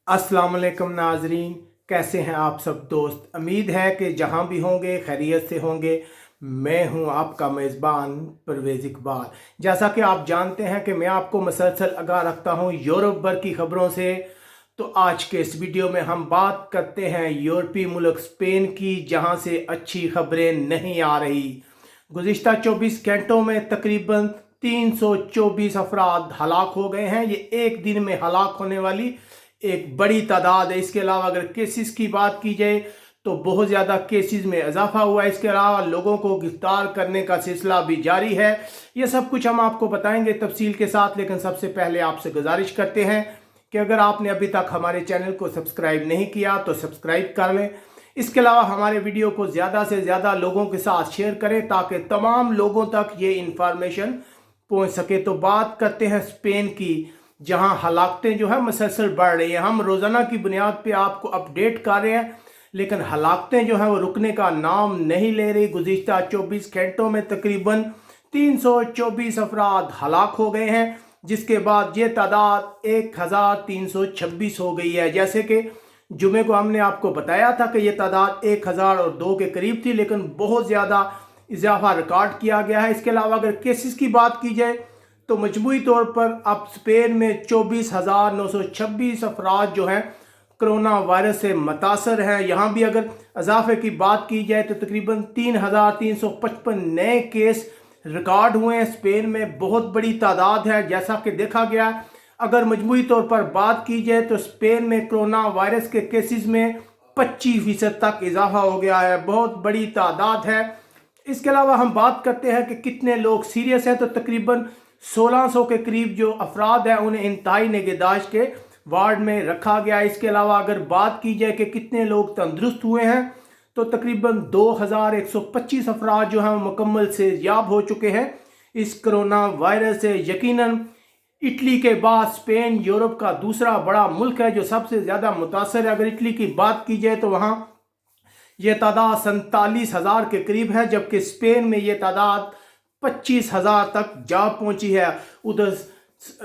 अस्सलाम वालेकुम नाजरीन, कैसे हैं आप सब दोस्त। उम्मीद है कि जहां भी होंगे खैरियत से होंगे। मैं हूं आपका मेज़बान परवेज़ इकबाल। जैसा कि आप जानते हैं कि मैं आपको मुसलसल आगाह रखता हूं यूरोप भर की खबरों से। तो आज के इस वीडियो में हम बात करते हैं यूरोपीय मुल्क स्पेन की, जहां से अच्छी खबरें नहीं आ रही। गुज़िश्ता 24 घंटों में तकरीबन 324 अफराद हलाक हो गए हैं। ये एक दिन में हलाक होने वाली एक बड़ी तादाद है। इसके अलावा अगर केसेस की बात की जाए तो बहुत ज़्यादा केसेस में इजाफा हुआ है। इसके अलावा लोगों को गिरफ्तार करने का सिलसिला भी जारी है। ये सब कुछ हम आपको बताएंगे तफसील के साथ, लेकिन सबसे पहले आपसे गुजारिश करते हैं कि अगर आपने अभी तक हमारे चैनल को सब्सक्राइब नहीं किया तो सब्सक्राइब कर लें। इसके अलावा हमारे वीडियो को ज़्यादा से ज़्यादा लोगों के साथ शेयर करें ताकि तमाम लोगों तक ये इंफॉर्मेशन पहुंच सके। तो बात करते हैं स्पेन की, जहां हलाकतें जो है मुसलसल बढ़ रही हैं। हम रोज़ाना की बुनियाद पे आपको अपडेट कर रहे हैं, लेकिन हलाकतें जो हैं वो रुकने का नाम नहीं ले रही। गुज़िश्ता 24 घंटों में तकरीबन 324 अफराद हलाक हो गए हैं, जिसके बाद ये तादाद 1326 हो गई है। जैसे कि जुमे को हमने आपको बताया था कि ये तादाद 1002 के करीब थी, लेकिन बहुत ज़्यादा इजाफा रिकॉर्ड किया गया है। इसके अलावा अगर केसेस की बात की जाए तो मजमूई तौर पर अब स्पेन में 24,926 अफराद जो हैं कोरोना वायरस से मुतासर हैं। यहाँ भी अगर इजाफे की बात की जाए तो तकरीबन 3,355 नए केस रिकॉर्ड हुए हैं। स्पेन में बहुत बड़ी तादाद है जैसा कि देखा गया। अगर मजमूई तौर पर बात की जाए तो स्पेन में कोरोना वायरस के केसेस में 25% तक इजाफा हो गया है। बहुत बड़ी तादाद है। इसके अलावा हम बात करते हैं कि कितने लोग सीरियस हैं, तो तकरीबन 1600 के करीब जो अफराद हैं उन्हें इंतहाई निगहदाश्त के वार्ड में रखा गया है। इसके अलावा अगर बात की जाए कि कितने लोग तंदुरुस्त हुए हैं तो तकरीबन 2125 अफराद जो हैं मुकम्मल सेहतयाब हो चुके हैं इस कोरोना वायरस से। यकीनन इटली के बाद स्पेन यूरोप का दूसरा बड़ा मुल्क है जो सबसे ज़्यादा मुतासर है। अगर इटली की बात की जाए तो वहाँ ये तादाद 47,000 के करीब है, जबकि स्पेन में ये तादाद 25,000 तक जा पहुंची है। उधर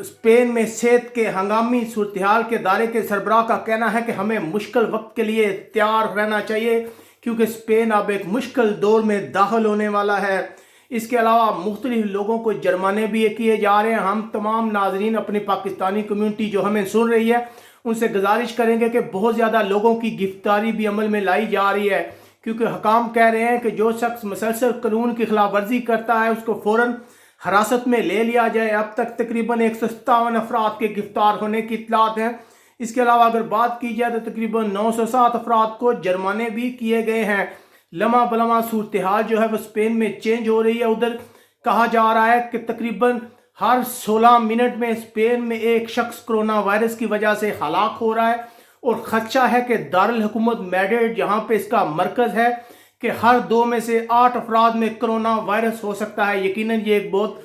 स्पेन में सेहत के हंगामी सूरत हाल के दायरे के सरबराह का कहना है कि हमें मुश्किल वक्त के लिए तैयार रहना चाहिए, क्योंकि स्पेन अब एक मुश्किल दौर में दाखिल होने वाला है। इसके अलावा मुख्तलिफ लोगों को जुर्माने भी किए जा रहे हैं। हम तमाम नाजरीन, अपनी पाकिस्तानी कम्यूनिटी जो हमें सुन रही है, उनसे गुजारिश करेंगे कि बहुत ज़्यादा लोगों की गिरफ्तारी भी अमल में लाई जा रही है, क्योंकि हकाम कह रहे हैं कि जो शख्स मुसलसल कानून की खिलाफ वर्जी करता है उसको फ़ौरन हिरासत में ले लिया जाए। अब तक तकरीबन 157 अफराद के गिरफ्तार होने की इतलात हैं। इसके अलावा अगर बात की जाए तो तकरीबन 907 अफराद को जुर्माने भी किए गए हैं। लम्हा बलमा सूरत हाल जो है वो स्पेन में चेंज हो रही है। उधर कहा जा रहा है कि तकरीबन हर 16 मिनट में स्पेन में एक शख्स कोरोना वायरस की वजह से हलाक हो रहा है, और खदशा है कि दारुल हुकूमत मैड्रिड, जहाँ पे इसका मरकज़ है, कि हर 2 में से 8 अफराद में कोरोना वायरस हो सकता है। यकीनन ये एक बहुत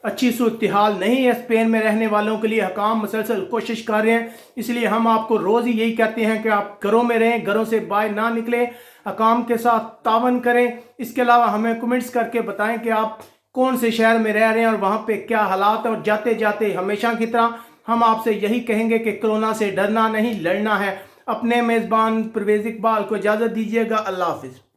अच्छी सूरत हाल नहीं है स्पेन में रहने वालों के लिए। हकाम मुसलसल कोशिश कर रहे हैं, इसलिए हम आपको रोज़ ही यही कहते हैं कि आप घरों में रहें, घरों से बाहर ना निकलें, हकाम के साथ तावन करें। इसके अलावा हमें कमेंट्स करके बताएं कि आप कौन से शहर में रह रहे हैं और वहाँ पे क्या हालात है। और जाते जाते हमेशा की तरह हम आपसे यही कहेंगे कि कोरोना से डरना नहीं, लड़ना है। अपने मेज़बान परवेज़ इकबाल को इजाज़त दीजिएगा। अल्लाह हाफिज़।